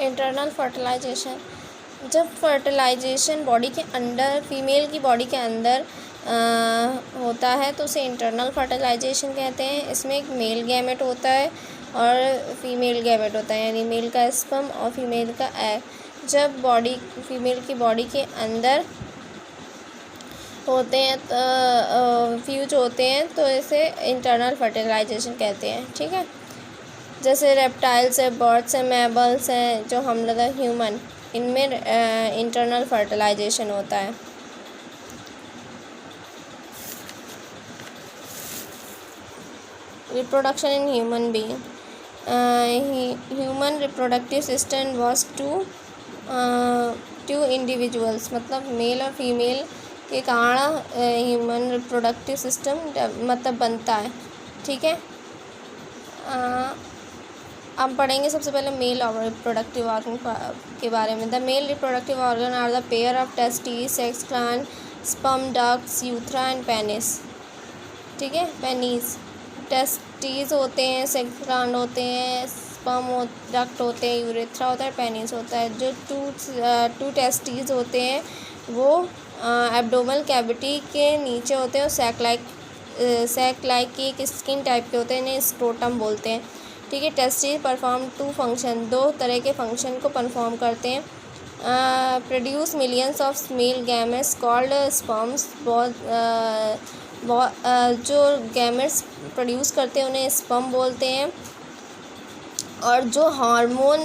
Internal fertilisation, जब fertilisation body के अंदर, फीमेल की बॉडी के अंदर होता है तो उसे इंटरनल फर्टिलाइजेशन कहते हैं। इसमें एक मेल गैमेट होता है और फीमेल गैमेट होता है, यानी मेल का स्पर्म और फीमेल का एग जब फीमेल की बॉडी के अंदर होते हैं, फ्यूज होते हैं, तो इसे इंटरनल फर्टिलाइजेशन कहते हैं। ठीक है, जैसे रेप्टाइल्स है, बर्ड्स हैं, मैमल्स हैं, जो हम लोग ह्यूमन, इनमें इंटरनल फर्टिलाइजेशन होता है। Reproduction in human being, human reproductive system was two individuals, मतलब मेल और फीमेल के कारण ह्यूमन रिप्रोडक्टिव सिस्टम मतलब बनता है। ठीक है, हम पढ़ेंगे सबसे पहले मेल और रिप्रोडक्टिव ऑर्गन के बारे में। The male reproductive organ are the pair of testis, sex gland, sperm ducts, urethra and penis. ठीक है, पेनिस, टेस्टिस होते हैं, सेक्स ग्लैंड होते हैं, स्पर्म डक्ट होते हैं, यूरेथ्रा होता है, पेनिस होता है। जो टू टेस्टिस होते हैं वो एब्डोमिनल कैविटी के नीचे होते हैं और सैक लाइक की एक स्किन टाइप के होते हैं, इन्हें स्क्रोटम बोलते हैं। ठीक है, टेस्टिस परफॉर्म टू फंक्शन, दो तरह के फंक्शन को परफॉर्म करते हैं। Produce millions of male gametes called sperms, जो गैमेट्स प्रोड्यूस करते हैं उन्हें स्पर्म बोलते हैं, और जो हार्मोन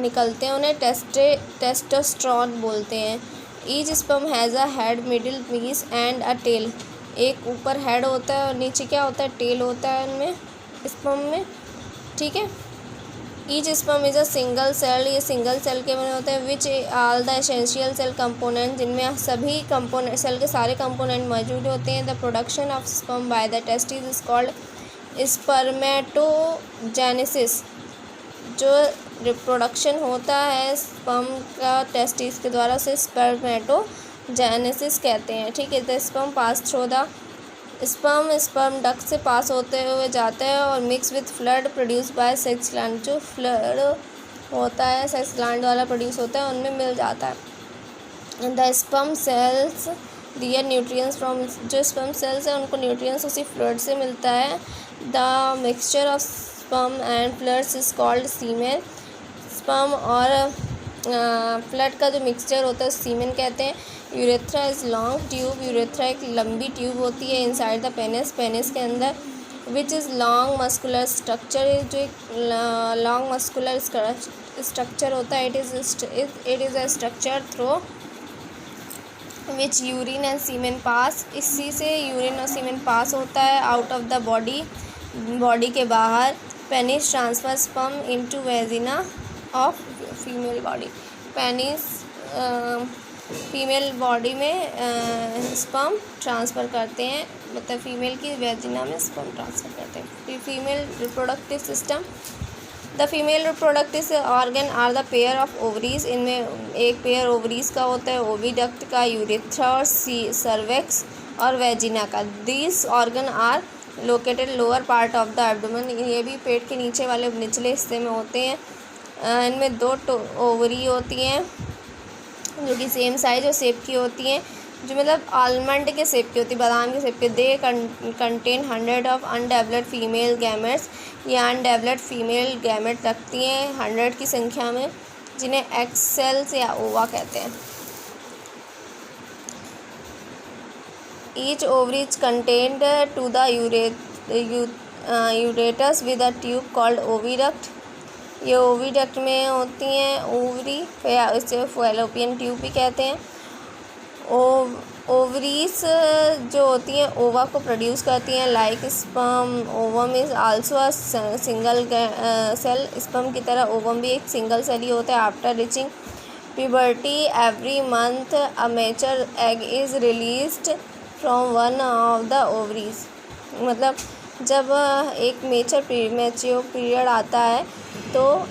निकलते हैं उन्हें टेस्टोस्टेरोन बोलते हैं। Each sperm has a head, middle piece and a tail, एक ऊपर हेड होता है और नीचे क्या होता है, टेल होता है उनमें, स्पर्म में। ठीक है, each sperm is a single cell, ये सिंगल सेल के बने होते हैं। Which all the essential cell component, जिनमें सभी कंपोनेंट, सेल के सारे कंपोनेंट मौजूद होते हैं। The production of sperm by the testis is called spermatogenesis, जो रिप्रोडक्शन होता है स्पर्म का टेस्टिस के द्वारा से स्पर्मेटोजेनेसिस कहते हैं। ठीक है, the sperm pass through the sperm duct से पास होते हुए जाता है और mix with flood produce by sex gland, जो फ्लड होता है सेक्स ग्लैंड वाला प्रोड्यूस होता है उनमें मिल जाता है। The sperm cells their nutrients from, जो स्पर्म सेल्स है उनको न्यूट्रिएंट्स उसी फ्लड से मिलता है। The mixture of sperm and fluids is called semen, sperm और फ्लड का जो मिक्सचर होता है सीमेन कहते हैं। Urethra is long tube, urethra एक लंबी ट्यूब होती है इनसाइड द पेनिस, पेनिस के अंदर। Which is long muscular structure, जो एक लॉन्ग मस्कुलर स्ट्रक्चर होता है। It is a structure through which urine and semen pass, इसी से यूरिन और सीमेन पास होता है out of the body, body के बाहर। Penis transfer sperm into vagina of female body, penis female body में स्पर्म ट्रांसफ़र करते हैं, मतलब फीमेल की वेजिना में स्पर्म ट्रांसफ़र करते हैं। Female reproductive system, the female reproductive organ are the pair of ovaries, इनमें एक पेयर ओवरीज का होता है, ओविडक्ट का, यूरेथ्रा और सर्वेक्स और वेजिना का। These organ are located lower part of the abdomen, ये भी पेट के नीचे वाले निचले हिस्से में होते हैं। इनमें दो ओवरी होती हैं जो कि सेम साइज और शेप की होती हैं, जो मतलब आलमंड के शेप की होती है, बादाम के शेप के। They contain 100 of undeveloped female gametes, ये अनडेवलप्ड फीमेल गैमेट रखती हैं 100 की संख्या में, जिन्हें एक्स सेल्स या ओवा कहते हैं। Each ovary is contained to the यूरेटस with a tube called oviduct, ये ओविडक्ट में होती हैं ओवरी, इसे फैलोपियन ट्यूब भी कहते हैं। ओवरीज जो होती हैं ओवा को प्रोड्यूस करती हैं, like sperm ovum is also a single cell, sperm की तरह ओवम भी एक सिंगल सेल ही होता है। After reaching puberty every month a mature egg is released from one of the ovaries, मतलब जब एक मैच्योर पीरियड आता है तो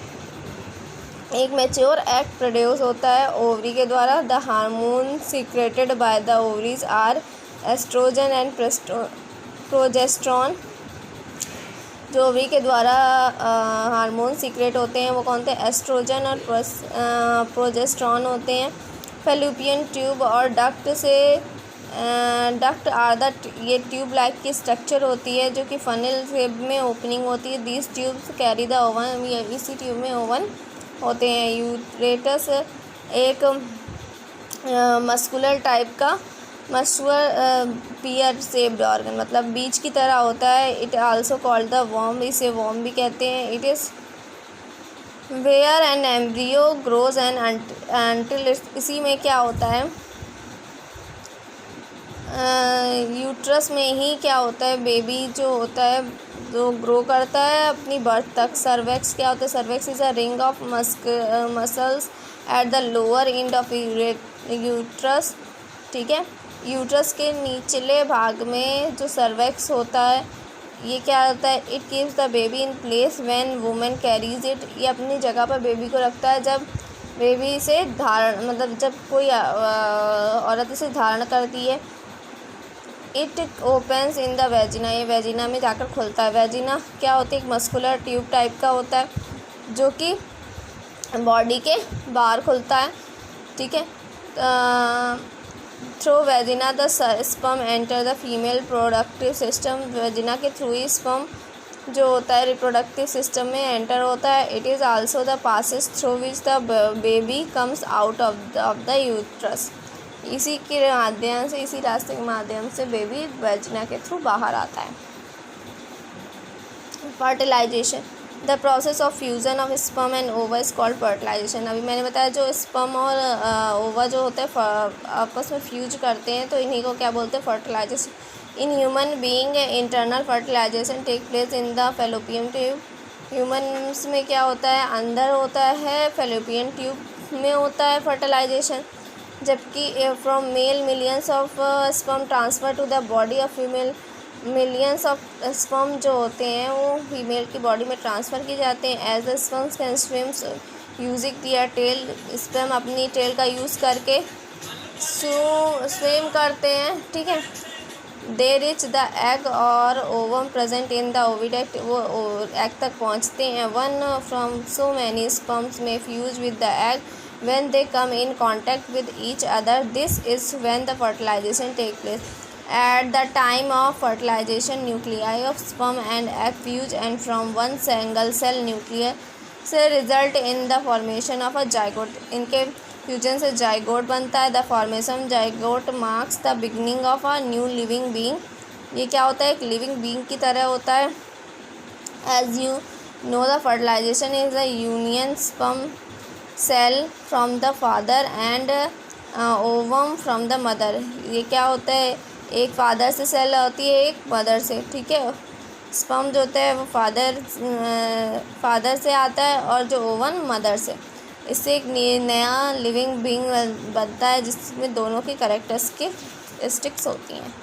एक मैच्योर एग प्रोड्यूस होता है ओवरी के द्वारा। The hormone secreted by the ovaries are oestrogen and progesterone, जो ओवरी के द्वारा हार्मोन सीक्रेट होते हैं वो कौन थे, एस्ट्रोजन और प्रोजेस्टेरॉन होते हैं। फैलोपियन ट्यूब और डक्ट आर द, ये ट्यूब लाइक की स्ट्रक्चर होती है जो कि फनल शेप में ओपनिंग होती है। These tubes carry the oven, इसी ट्यूब में ओवन होते हैं। यूरेटस एक मस्कुलर टाइप का पियर शेप्ड ऑर्गन, मतलब बीज की तरह होता है। इट आल्सो कॉल्ड द वॉर्म, इसे वॉर्म भी कहते हैं। It is where an embryo grows and until, इसी में क्या होता है, यूट्रस में ही क्या होता है, बेबी जो होता है जो ग्रो करता है अपनी बर्थ तक। सर्वेक्स क्या होता है, cervix is a ring of muscles at the lower end of uterus, ठीक है। यूट्रस के निचले भाग में जो सर्वेक्स होता है ये क्या होता है, it keeps the baby in place when women carries it, ये अपनी जगह पर बेबी को रखता है जब बेबी से धारण, मतलब जब कोई औरत इसे धारण करती है। It opens in the vagina, ये वेजिना में जाकर खुलता है। वेजिना क्या होती है, एक मस्कुलर ट्यूब टाइप का होता है जो कि बॉडी के बाहर खुलता है, ठीक है। Through vagina the sperm enter the female productive system, vagina के थ्रू ही स्पर्म जो होता है रिप्रोडक्टिव सिस्टम में एंटर होता है। It is also the passes through which the baby comes out of the uterus, इसी के माध्यम से, इसी रास्ते के माध्यम से बेबी वेजिना के थ्रू बाहर आता है। Fertilisation, the process of fusion of sperm and ova is called fertilisation. अभी मैंने बताया जो स्पर्म और ओवा जो होता है आपस में फ्यूज करते हैं तो इन्हीं को क्या बोलते हैं, fertilisation. In human being internal fertilisation take place in the fallopian tube, humans में क्या होता है, अंदर होता है फैलोपियन ट्यूब में होता है फर्टिलाइजेशन। जबकि from male millions of sperm transfer to the body of female, millions of sperm जो होते हैं वो फीमेल की बॉडी में ट्रांसफ़र किए जाते हैं। As the sperms can swims using their tail, sperm अपनी टेल का यूज़ करके स्विम करते हैं, ठीक है। दे रिच द एग और ovum present in the oviduct, वो एग तक पहुंचते हैं। One from so many sperms में fuse with the egg when they come in contact with each other, this is when the fertilization take place. At the time of fertilization, nuclei of sperm and egg fuse and from one single cell nucleus result in the formation of a zygote, इनके fusion से zygote बनता है। The formation zygote marks the beginning of a new living being, ये क्या होता है, एक living being की तरह होता है। As you know, the fertilization is a union sperm cell from the father and ovum from the mother, ये क्या होता है, एक फादर से सेल होती है एक मदर से, ठीक है। स्पर्म जो होता है वो फादर से आता है और जो ओवन मदर से, इससे एक नया लिविंग बीइंग बनता है जिसमें दोनों की कैरेक्टरिस्टिक्स होती हैं।